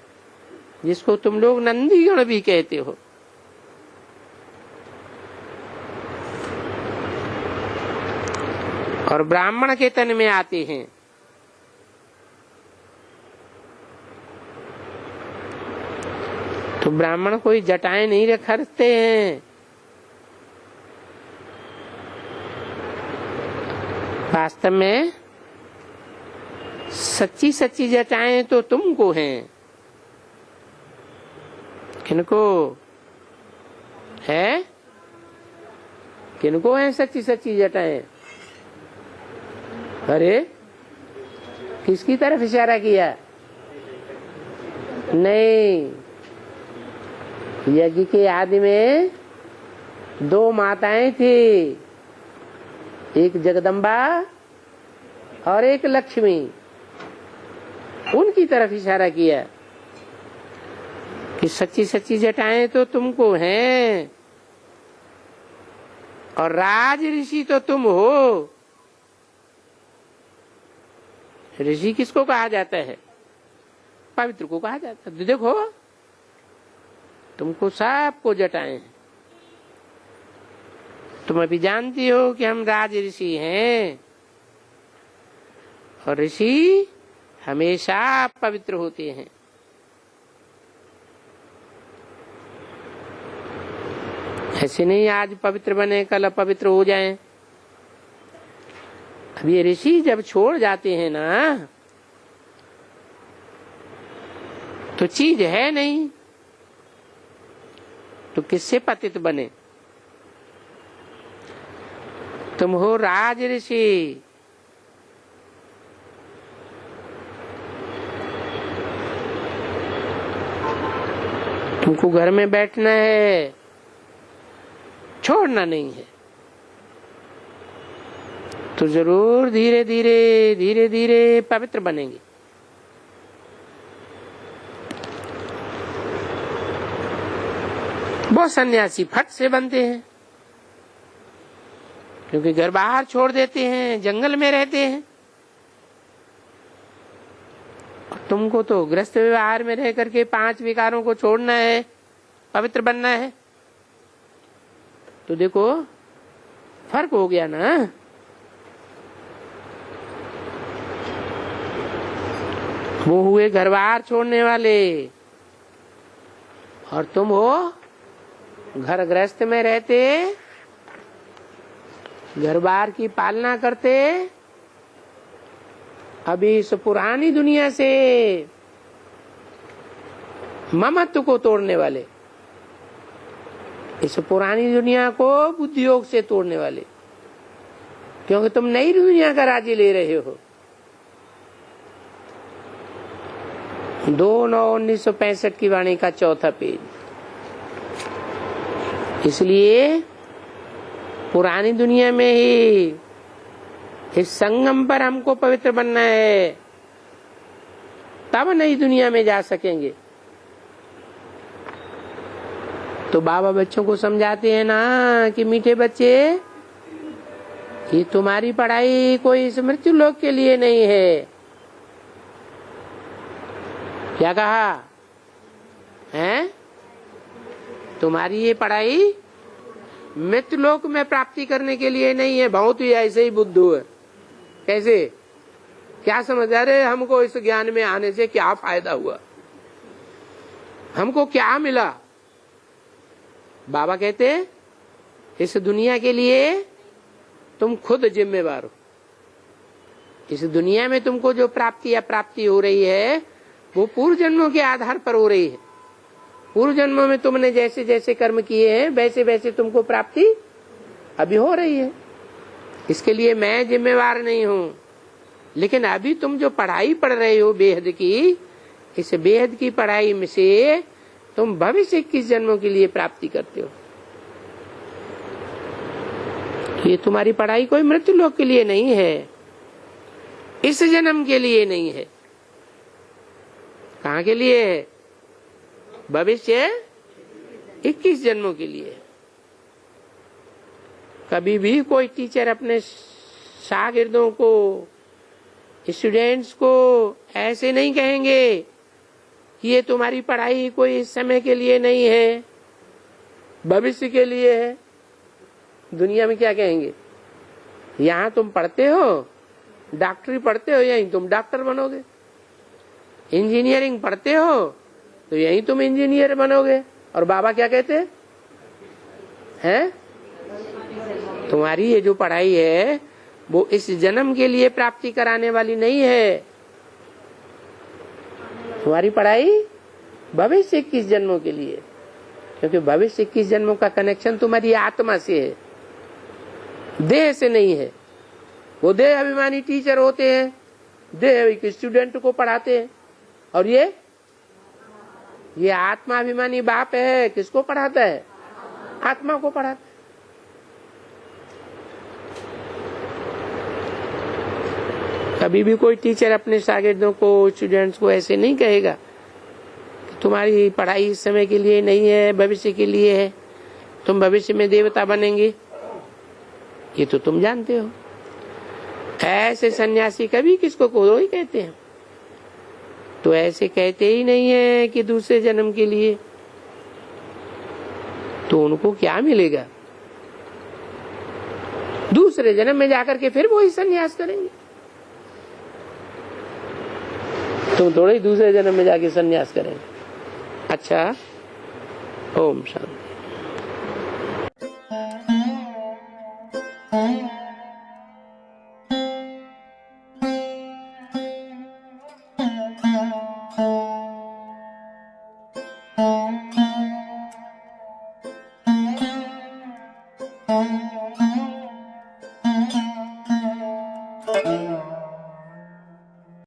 जिसको तुम लोग नंदीगण भी कहते हो। और ब्राह्मण के तन में आते हैं। तो ब्राह्मण कोई जटाएं नहीं रखते हैं। वास्तव में सच्ची सच्ची जटाएं तो तुमको हैं। किनको है? किनको है सच्ची सच्ची जटाएं? अरे किसकी तरफ इशारा किया? नहीं, यज्ञ के आदि में 2 माताएं थी, एक जगदम्बा और एक लक्ष्मी। उनकी तरफ इशारा किया कि सच्ची सच्ची जटाएं तो तुमको हैं और राज ऋषि तो तुम हो। ऋषि किसको कहा जाता है? पवित्र को कहा जाता है। देखो तुमको सबको जटाएं हैं, तुम अभी जानती हो कि हम राज ऋषि हैं और ऋषि हमेशा पवित्र होते हैं। ऐसे नहीं आज पवित्र बने कल अपवित्र हो जाएं। अब ये ऋषि जब छोड़ जाते हैं ना तो चीज है नहीं, तो किससे पतित बने? तुम हो राज ऋषि, तुमको घर में बैठना है, छोड़ना नहीं है। तो जरूर धीरे धीरे पवित्र बनेंगे। बहुत सन्यासी फट से बनते हैं क्योंकि घर बाहर छोड़ देते हैं, जंगल में रहते हैं। तुमको तो गृहस्थ व्यवहार में रह करके 5 विकारों को छोड़ना है, पवित्र बनना है। तो देखो फर्क हो गया ना। वो हुए घर बार छोड़ने वाले और तुम हो घर गृहस्थ में रहते, घर बार की पालना करते। अभी इस पुरानी दुनिया से ममत्व को तोड़ने वाले, इस पुरानी दुनिया को बुद्धि योग से तोड़ने वाले, क्योंकि तुम नई दुनिया का राज्य ले रहे हो। 2/9/1965 की वाणी का 4था पेज। इसलिए पुरानी दुनिया में ही इस संगम पर हमको पवित्र बनना है, तब नई दुनिया में जा सकेंगे। तो बाबा बच्चों को समझाते हैं ना कि मीठे बच्चे, ये तुम्हारी पढ़ाई कोई इस मृत्यु लोक के लिए नहीं है। क्या कहा है? तुम्हारी ये पढ़ाई मृत्यु लोक में प्राप्ति करने के लिए नहीं है। बहुत ही ऐसे ही बुद्धू है। कैसे? क्या समझ रहे? हमको इस ज्ञान में आने से क्या फायदा हुआ, हमको क्या मिला? बाबा कहते इस दुनिया के लिए तुम खुद जिम्मेवार हो। इस दुनिया में तुमको जो प्राप्ति अप्राप्ति हो रही है वो पूर्व जन्मों के आधार पर हो रही है। पूर्व जन्मों में तुमने जैसे जैसे कर्म किए हैं वैसे वैसे तुमको प्राप्ति अभी हो रही है। इसके लिए मैं जिम्मेवार नहीं हूँ। लेकिन अभी तुम जो पढ़ाई पढ़ रहे हो बेहद की, इस बेहद की पढ़ाई में से तुम भविष्य 21 जन्मों के लिए प्राप्ति करते हो। ये तुम्हारी पढ़ाई कोई मृत्यु लोक के लिए नहीं है, इस जन्म के लिए नहीं है। कहाँ के लिए है? भविष्य 21 जन्मों के लिए। कभी भी कोई टीचर अपने शागिर्दों को, स्टूडेंट्स को ऐसे नहीं कहेंगे कि ये तुम्हारी पढ़ाई कोई इस समय के लिए नहीं है, भविष्य के लिए है। दुनिया में क्या कहेंगे? यहाँ तुम पढ़ते हो, डॉक्टरी पढ़ते हो, यहीं तुम डॉक्टर बनोगे। इंजीनियरिंग पढ़ते हो तो यहीं तुम इंजीनियर बनोगे। और बाबा क्या कहते हैं? तुम्हारी ये जो पढ़ाई है वो इस जन्म के लिए प्राप्ति कराने वाली नहीं है। तुम्हारी पढ़ाई भविष्य 21 जन्मों के लिए, क्योंकि भविष्य 21 जन्मों का कनेक्शन तुम्हारी आत्मा से है, देह से नहीं है। वो देह अभिमानी टीचर होते हैं, देह स्टूडेंट को पढ़ाते हैं, और ये ये आत्माभिमानी बाप है, किसको पढ़ाता है? आत्मा को पढ़ाता है। कभी भी कोई टीचर अपने शागिर्दों को, स्टूडेंट्स को ऐसे नहीं कहेगा कि तुम्हारी पढ़ाई इस समय के लिए नहीं है, भविष्य के लिए है, तुम भविष्य में देवता बनेंगे। ये तो तुम जानते हो। ऐसे सन्यासी कभी किसको कोई कहते हैं? तो ऐसे कहते ही नहीं है कि दूसरे जन्म के लिए। तो उनको क्या मिलेगा? दूसरे जन्म में जाकर के फिर वही सन्यास करेंगे। तुम थोड़े ही दूसरे जन्म में जाके सन्यास करेंगे। अच्छा, ओम शांति। Thank you.